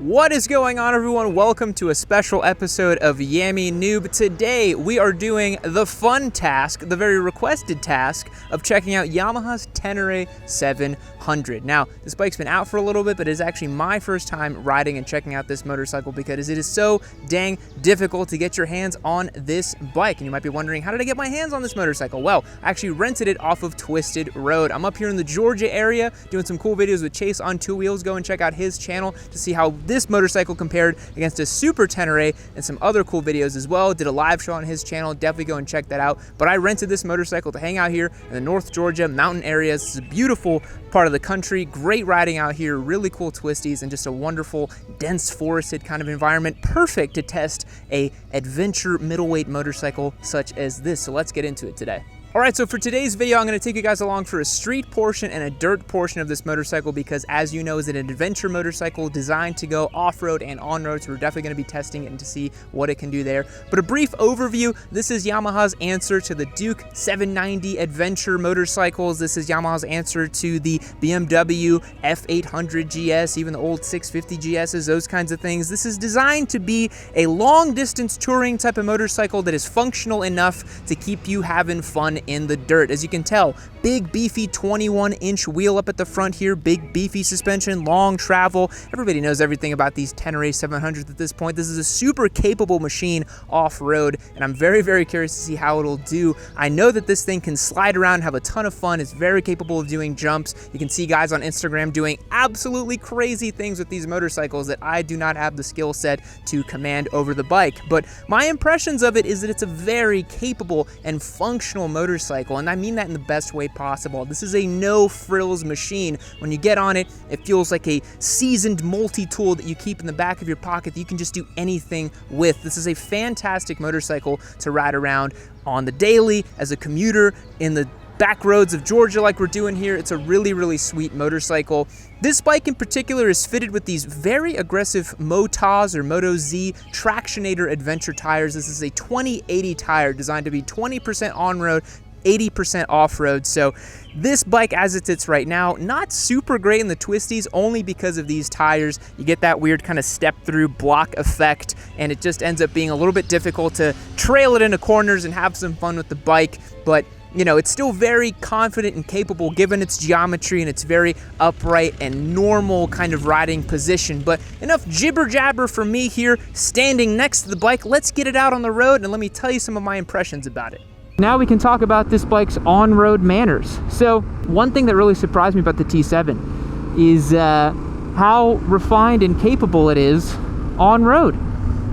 What is going on, everyone? Welcome to a special episode of Yami Noob. Today we are doing the fun task, the very requested task of checking out Yamaha's Tenere 700. Now, this bike's been out for a little bit, but it is actually my first time riding and checking out this motorcycle because it is so dang difficult to get your hands on this bike. And you might be wondering, how did I get my hands on this motorcycle? Well, I actually rented it off of Twisted Road. I'm up here in the Georgia area doing some cool videos with Chase on Two Wheels. Go and check out his channel to see how this motorcycle compared against a Super Tenere and some other cool videos as well. Did a live show on his channel. Definitely go and check that out. But I rented this motorcycle to hang out here in the North Georgia mountain areas. It's a beautiful part of the country. Great riding out here. Really cool twisties and just a wonderful, dense forested kind of environment. Perfect to test a adventure middleweight motorcycle such as this. So let's get into it today. Alright, so for today's video, I'm going to take you guys along for a street portion and a dirt portion of this motorcycle because, as you know, it's an adventure motorcycle designed to go off-road and on-road, so we're definitely going to be testing it and to see what it can do there. But a brief overview, this is Yamaha's answer to the Duke 790 adventure motorcycles. This is Yamaha's answer to the BMW F800 GS, even the old 650 GSs, those kinds of things. This is designed to be a long-distance touring type of motorcycle that is functional enough to keep you having fun in the dirt. As you can tell, big beefy 21-inch wheel up at the front here, big beefy suspension, long travel. Everybody knows everything about these Tenere 700s at this point. This is a super capable machine off-road, and I'm very, very curious to see how it'll do. I know that this thing can slide around, have a ton of fun. It's very capable of doing jumps. You can see guys on Instagram doing absolutely crazy things with these motorcycles that I do not have the skill set to command over the bike. But my impressions of it is that it's a very capable and functional motorcycle, and I mean that in the best way possible. This is a no-frills machine. When you get on it, it feels like a seasoned multi-tool that you keep in the back of your pocket that you can just do anything with. This is a fantastic motorcycle to ride around on the daily, as a commuter, in the back roads of Georgia like we're doing here. It's a really, really sweet motorcycle. This bike in particular is fitted with these very aggressive Motaz or Moto Z Tractionator adventure tires. This is a 2080 tire designed to be 20% on-road, 80% off-road. So this bike as it sits right now, not super great in the twisties only because of these tires. You get that weird kind of step through block effect, and it just ends up being a little bit difficult to trail it into corners and have some fun with the bike. But you know, it's still very confident and capable given its geometry and its very upright and normal kind of riding position. But enough jibber jabber for me here standing next to the bike. Let's get it out on the road and let me tell you some of my impressions about it. Now we can talk about this bike's on-road manners. So one thing that really surprised me about the T7 is how refined and capable it is on-road.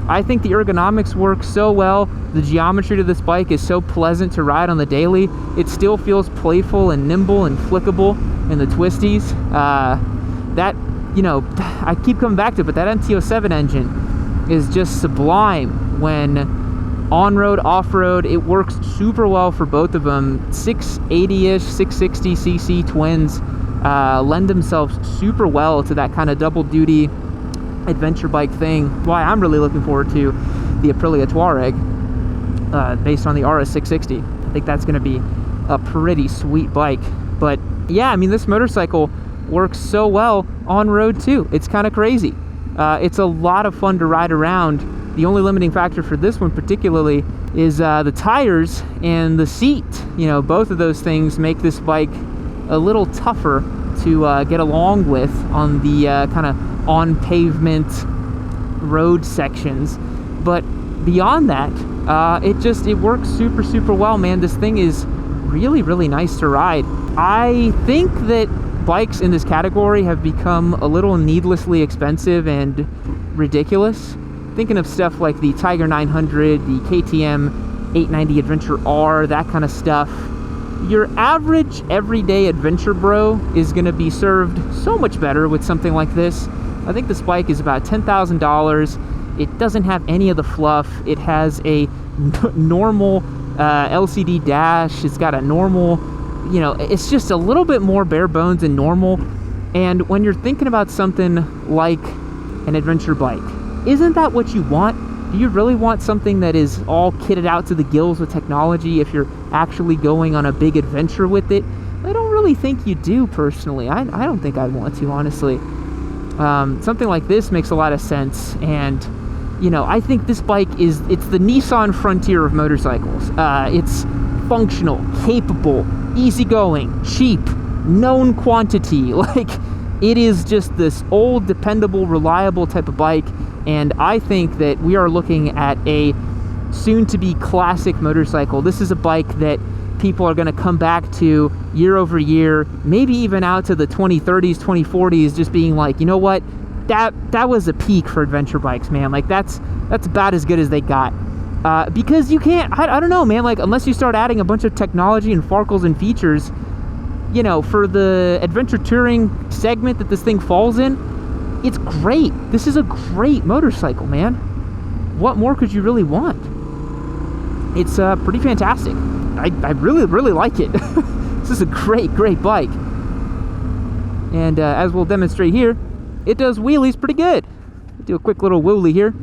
I think the ergonomics work so well. The geometry to this bike is so pleasant to ride on the daily. It still feels playful and nimble and flickable in the twisties. That, you know, I keep coming back to it, but that MT-07 engine is just sublime when on-road, off-road. It works super well for both of them. 680-ish, 660cc twins lend themselves super well to that kind of double-duty adventure bike thing. Why I'm really looking forward to the Aprilia Touareg based on the RS660. I think that's going to be a pretty sweet bike. But yeah, I mean, this motorcycle works so well on road too. It's kind of crazy. It's a lot of fun to ride around. The only limiting factor for this one particularly is the tires and the seat. You know, both of those things make this bike a little tougher to get along with on the kind of on pavement road sections. But beyond that, it works super well, man. This thing is really, really nice to ride. I think that bikes in this category have become a little needlessly expensive and ridiculous. Thinking of stuff like the Tiger 900, the KTM 890 Adventure R, that kind of stuff. Your average everyday adventure bro is going to be served so much better with something like this. I think this bike is about $10,000. It doesn't have any of the fluff. It has a normal LCD dash. It's got a normal, you know, it's just a little bit more bare bones than normal. And when you're thinking about something like an adventure bike, isn't that what you want? Do you really want something that is all kitted out to the gills with technology if you're actually going on a big adventure with it? I don't really think you do, personally. I don't think I'd want to, honestly. something like this makes a lot of sense. And you know, I think this bike it's the Nissan Frontier of motorcycles. It's functional, capable, easygoing, cheap, known quantity. Like, it is just this old, dependable, reliable type of bike. And I think that we are looking at a soon-to-be classic motorcycle. This is a bike that people are going to come back to year over year, maybe even out to the 2030s, 2040s, just being like, you know what, that was a peak for adventure bikes, man. Like, that's about as good as they got. Because you can't, I don't know, man, like, unless you start adding a bunch of technology and farkles and features, you know, for the adventure touring segment that this thing falls in, it's great. This is a great motorcycle, man. What more could you really want? It's pretty fantastic. I really, really like it. This is a great, great bike. And as we'll demonstrate here, it does wheelies pretty good. Do a quick little wheelie here.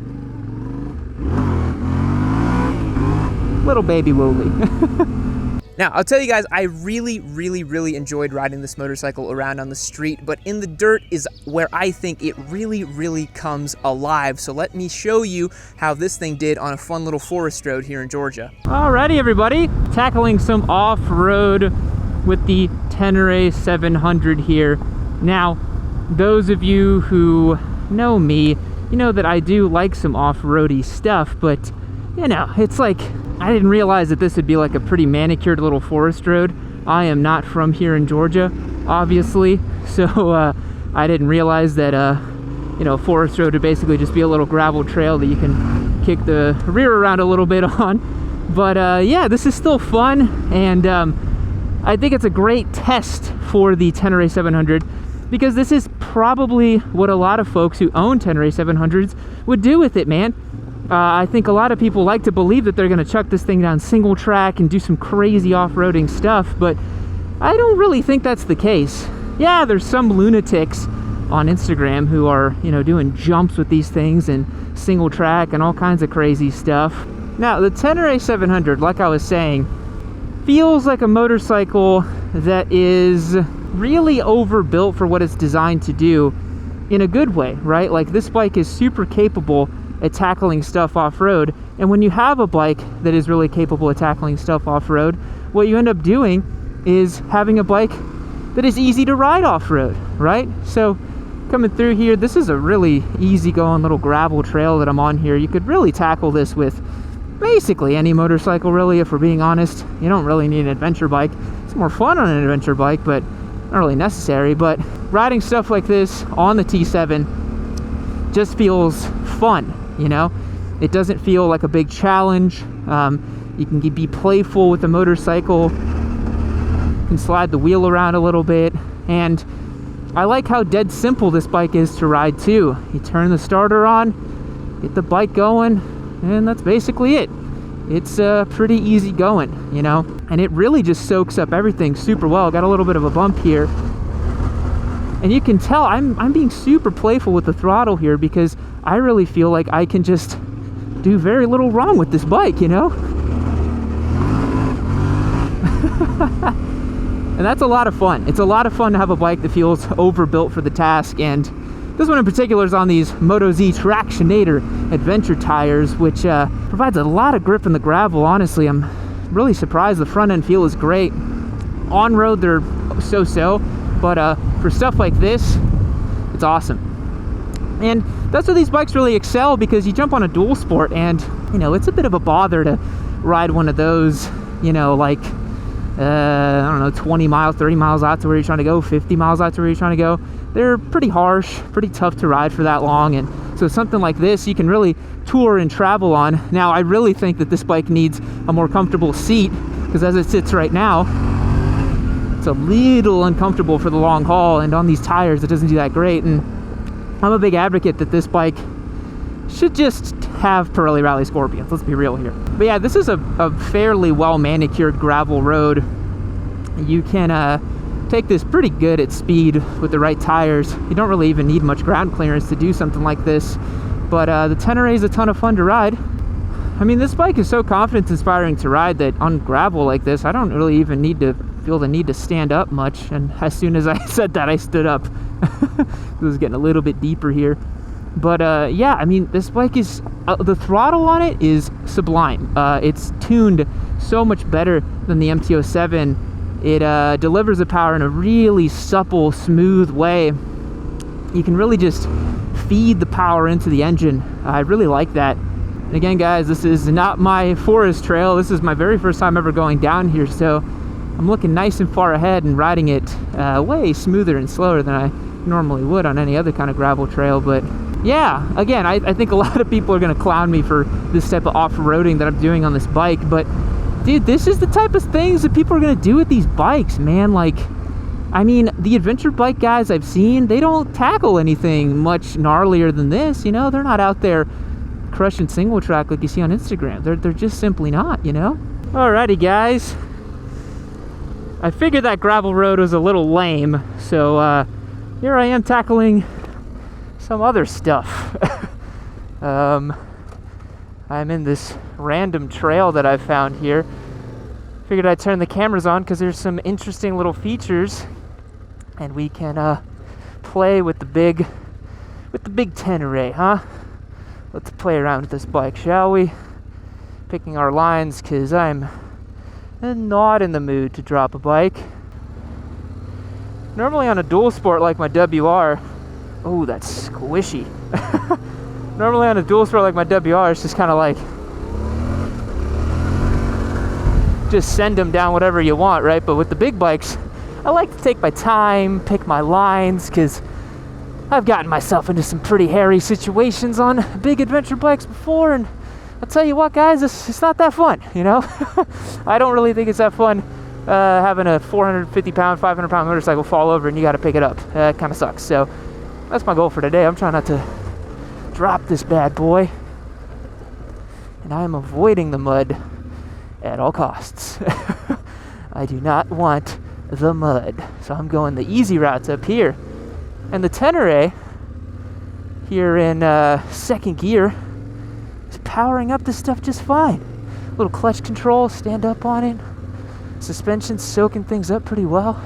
Little baby wheelie. Now, I'll tell you guys, I really, really, really enjoyed riding this motorcycle around on the street, but in the dirt is where I think it really, really comes alive. So let me show you how this thing did on a fun little forest road here in Georgia. Alrighty, everybody, tackling some off-road with the Tenere 700 here. Now, those of you who know me, you know that I do like some off-roady stuff, but, you know, it's like, I didn't realize that this would be like a pretty manicured little forest road. I am not from here in Georgia, obviously, so I didn't realize that, you know, forest road would basically just be a little gravel trail that you can kick the rear around a little bit on. But yeah, this is still fun, and I think it's a great test for the Tenere 700, because this is probably what a lot of folks who own Tenere 700s would do with it, man. I think a lot of people like to believe that they're going to chuck this thing down single track and do some crazy off-roading stuff, but I don't really think that's the case. Yeah, there's some lunatics on Instagram who are, you know, doing jumps with these things and single track and all kinds of crazy stuff. Now, the Tenere 700, like I was saying, feels like a motorcycle that is really overbuilt for what it's designed to do in a good way, right? Like, this bike is super capable at tackling stuff off-road, and when you have a bike that is really capable of tackling stuff off-road, what you end up doing is having a bike that is easy to ride off-road, right? So coming through here, this is a really easy-going little gravel trail that I'm on here. You could really tackle this with basically any motorcycle, really, if we're being honest. You don't really need an adventure bike. It's more fun on an adventure bike, but not really necessary. But riding stuff like this on the T7 just feels fun. You know, it doesn't feel like a big challenge. You can be playful with the motorcycle, you can slide the wheel around a little bit, and I like how dead simple this bike is to ride too. You turn the starter on, get the bike going, and that's basically it. It's pretty easy going, you know, and it really just soaks up everything super well. Got a little bit of a bump here, and you can tell I'm being super playful with the throttle here, because I really feel like I can just do very little wrong with this bike, you know? And that's a lot of fun. It's a lot of fun to have a bike that feels overbuilt for the task, and this one in particular is on these Moto Z Tractionator adventure tires, which provides a lot of grip in the gravel. Honestly, I'm really surprised. The front end feel is great. On road, they're so-so, but for stuff like this, it's awesome. And that's where these bikes really excel, because you jump on a dual sport and, you know, it's a bit of a bother to ride one of those, you know, like, I don't know, 20 miles, 30 miles out to where you're trying to go, 50 miles out to where you're trying to go. They're pretty harsh, pretty tough to ride for that long. And so something like this, you can really tour and travel on. Now, I really think that this bike needs a more comfortable seat, because as it sits right now, it's a little uncomfortable for the long haul, and on these tires, it doesn't do that great. And I'm a big advocate that this bike should just have Pirelli Rally Scorpions. Let's be real here. But yeah, this is a fairly well-manicured gravel road. You can take this pretty good at speed with the right tires. You don't really even need much ground clearance to do something like this. But the Tenere is a ton of fun to ride. I mean, this bike is so confidence-inspiring to ride that on gravel like this, I don't really even need to feel the need to stand up much, and as soon as I said that, I stood up. It was getting a little bit deeper here. But yeah, I mean, this bike is, the throttle on it is sublime. It's tuned so much better than the MT-07. It delivers the power in a really supple, smooth way. You can really just feed the power into the engine. I really like that. And again, guys, this is not my forest trail. This is my very first time ever going down here, so I'm looking nice and far ahead and riding it way smoother and slower than I normally would on any other kind of gravel trail. But yeah, again, I think a lot of people are going to clown me for this type of off-roading that I'm doing on this bike, but dude, this is the type of things that people are going to do with these bikes, man. Like, I mean, the adventure bike guys I've seen, they don't tackle anything much gnarlier than this, you know? They're not out there crushing single track like you see on Instagram. They're just simply not, you know? Alrighty, guys. I figured that gravel road was a little lame, so here I am tackling some other stuff. I'm in this random trail that I've found here. Figured I'd turn the cameras on because there's some interesting little features, and we can play with the big Tenere, huh? Let's play around with this bike, shall we? Picking our lines because I'm not in the mood to drop a bike. Normally on a dual sport like my WR, oh, that's squishy. Normally on a dual sport like my WR, it's just kind of like, just send them down whatever you want, right? But with the big bikes, I like to take my time, pick my lines, because I've gotten myself into some pretty hairy situations on big adventure bikes before, and I'll tell you what, guys, it's not that fun, you know? I don't really think it's that fun having a 450-pound, 500-pound motorcycle fall over and you got to pick it up. It kind of sucks. So that's my goal for today. I'm trying not to drop this bad boy, and I am avoiding the mud at all costs. I do not want the mud, so I'm going the easy routes up here. And the Tenere here in second gear is powering up this stuff just fine. Little clutch control, stand up on it. Suspension soaking things up pretty well.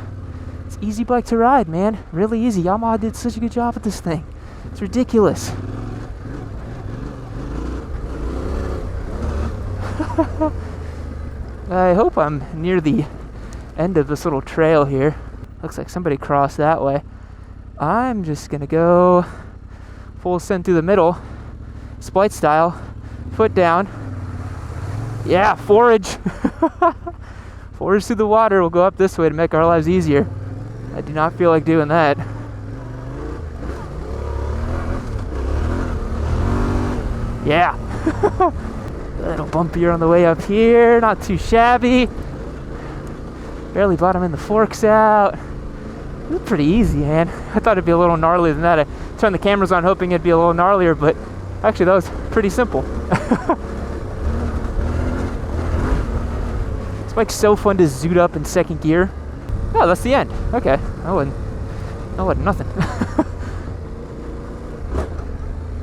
It's an easy bike to ride, man. Really easy. Yamaha did such a good job with this thing. It's ridiculous. I hope I'm near the end of this little trail here. Looks like somebody crossed that way. I'm just gonna go full send through the middle, splice style, foot down. Yeah, forage. Forage through the water. We'll go up this way to make our lives easier. I do not feel like doing that. Yeah. A little bumpier on the way up here, not too shabby. Barely bottoming the forks out. It was pretty easy, man. I thought it'd be a little gnarlier than that. I turned the cameras on hoping it'd be a little gnarlier, but actually that was pretty simple. This bike's so fun to zoot up in second gear. Oh, that's the end. Okay, that wasn't nothing.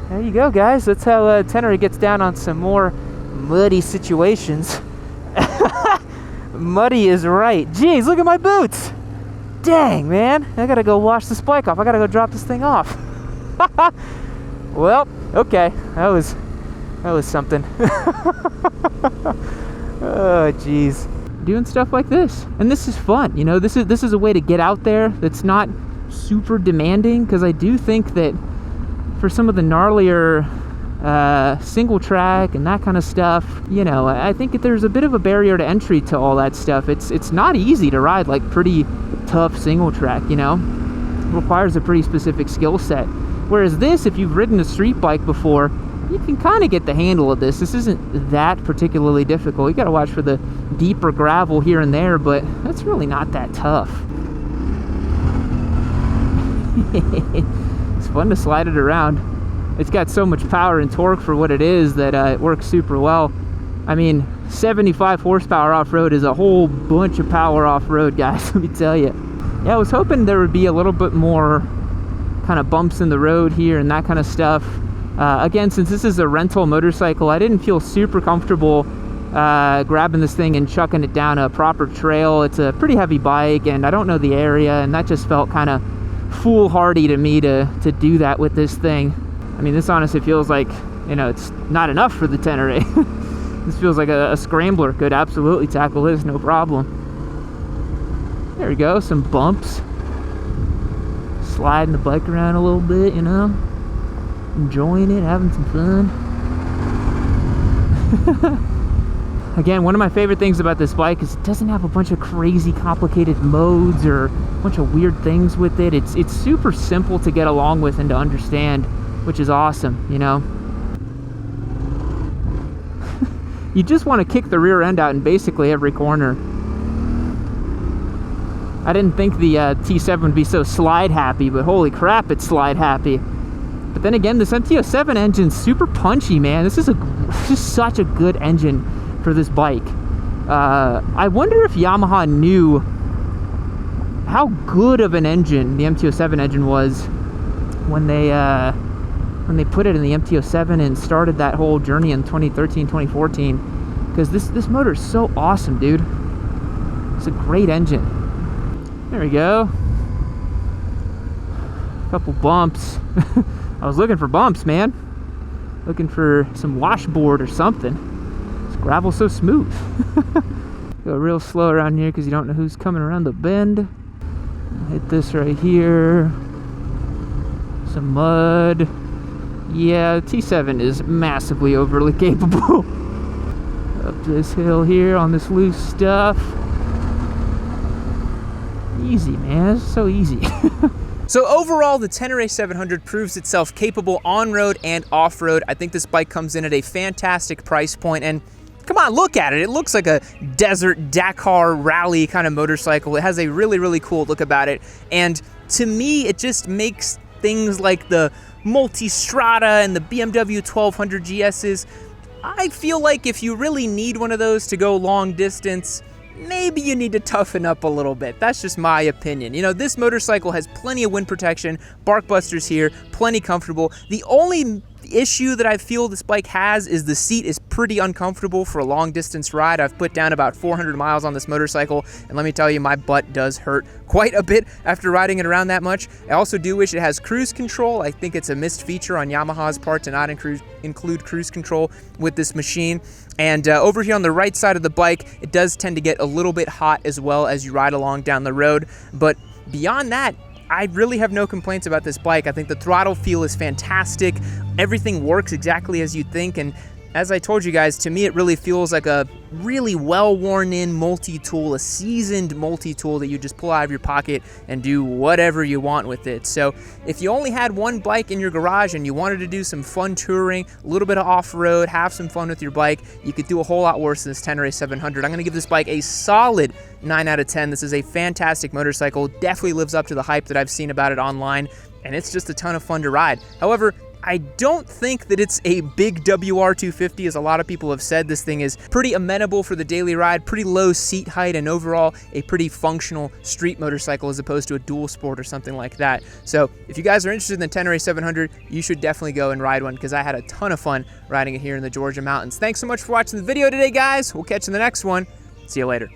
There you go, guys. That's how Tenere gets down on some more muddy situations. Muddy is right. Jeez, look at my boots. Dang, man. I gotta go wash this bike off. I gotta go drop this thing off. Well, okay. That was something. Oh, jeez. Doing stuff like this. And this is fun. You know, this is a way to get out there that's not super demanding, because I do think that for some of the gnarlier single track and that kind of stuff, you know, I think that there's a bit of a barrier to entry to all that stuff. It's not easy to ride like pretty tough single track, you know. It requires a pretty specific skill set. Whereas this, if you've ridden a street bike before, you can kind of get the handle of this. This isn't that particularly difficult. You got to watch for the deeper gravel here and there, but that's really not that tough. It's fun to slide it around. It's got so much power and torque for what it is that it works super well. I mean, 75 horsepower off-road is a whole bunch of power off-road, guys, let me tell you. Yeah, I was hoping there would be a little bit more kind of bumps in the road here and that kind of stuff. Again, since this is a rental motorcycle, I didn't feel super comfortable grabbing this thing and chucking it down a proper trail. It's a pretty heavy bike, and I don't know the area, and that just felt kind of foolhardy to me to do that with this thing. I mean, this honestly feels like, you know, it's not enough for the Tenere. This feels like a scrambler could absolutely tackle this, no problem. There we go, some bumps. Sliding the bike around a little bit, you know. Enjoying it, having some fun. Again, one of my favorite things about this bike is it doesn't have a bunch of crazy complicated modes or a bunch of weird things with it. It's super simple to get along with and to understand, which is awesome, you know. You just want to kick the rear end out in basically every corner. I didn't think the T7 would be so slide happy, but holy crap, it's slide happy. But then again, this MT-07 engine's super punchy, man. This is just such a good engine for this bike. I wonder if Yamaha knew how good of an engine the MT-07 engine was when they put it in the MT-07 and started that whole journey in 2013, 2014. Because this motor is so awesome, dude. It's a great engine. There we go. Couple bumps. I was looking for bumps, man. Looking for some washboard or something. This gravel's so smooth. Go real slow around here because you don't know who's coming around the bend. Hit this right here. Some mud. Yeah, T7 is massively overly capable. Up this hill here on this loose stuff. Easy, man. It's so easy. So overall, the Tenere 700 proves itself capable on-road and off-road. I think this bike comes in at a fantastic price point, and come on, look at it. It looks like a desert Dakar rally kind of motorcycle. It has a really, really cool look about it, and to me, it just makes things like the Multistrada and the BMW 1200 GS's, I feel like if you really need one of those to go long distance, maybe you need to toughen up a little bit. That's just my opinion. You know, this motorcycle has plenty of wind protection, bark busters here, plenty comfortable. The only issue that I feel this bike has is the seat is pretty uncomfortable for a long distance ride. I've put down about 400 miles on this motorcycle, and let me tell you, my butt does hurt quite a bit after riding it around that much. I also do wish it has cruise control. I think it's a missed feature on Yamaha's part to not include cruise control with this machine. And over here on the right side of the bike, it does tend to get a little bit hot as well as you ride along down the road. But beyond that, I really have no complaints about this bike. I think the throttle feel is fantastic. Everything works exactly as you'd think, and as I told you guys, to me it really feels like a really well-worn-in multi-tool, a seasoned multi-tool that you just pull out of your pocket and do whatever you want with it. So if you only had one bike in your garage and you wanted to do some fun touring, a little bit of off-road, have some fun with your bike, you could do a whole lot worse than this Tenere 700. I'm going to give this bike a solid 9 out of 10. This is a fantastic motorcycle, definitely lives up to the hype that I've seen about it online, and it's just a ton of fun to ride. However, I don't think that it's a big WR250, as a lot of people have said. This thing is pretty amenable for the daily ride, pretty low seat height, and overall a pretty functional street motorcycle as opposed to a dual sport or something like that. So if you guys are interested in the Tenere 700, you should definitely go and ride one, because I had a ton of fun riding it here in the Georgia mountains. Thanks so much for watching the video today, guys. We'll catch you in the next one. See you later.